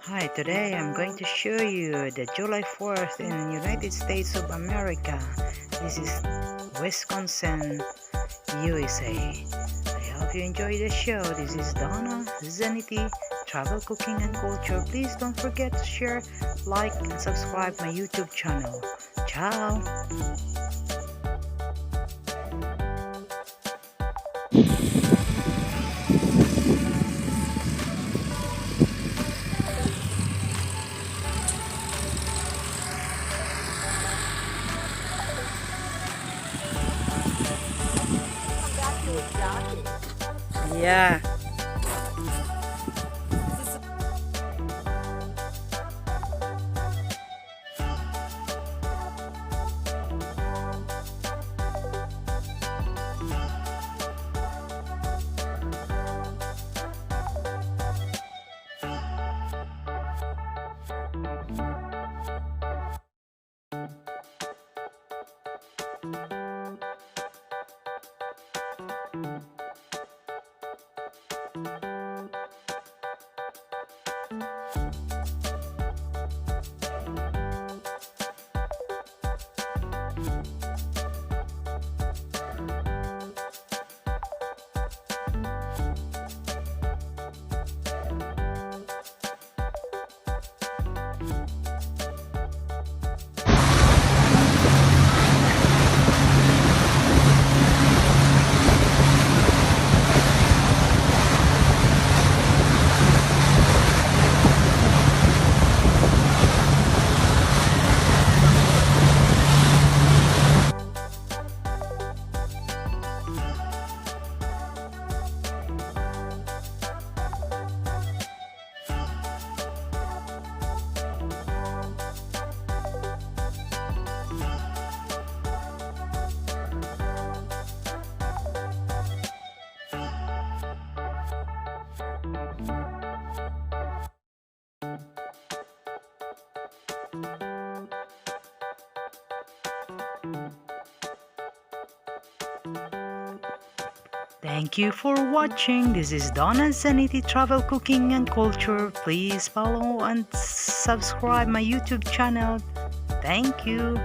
Hi, today I'm going to show you the July 4th in United States of America. This is Wisconsin, USA. I hope you enjoy the show. This is Donna Z, Travel, Cooking and Culture. Please don't forget to share, like, and subscribe my YouTube channel. Ciao! Yeah. Thank you for watching. This is Donna Z, Travel, Cooking and Culture. Please follow and subscribe my YouTube channel. Thank you.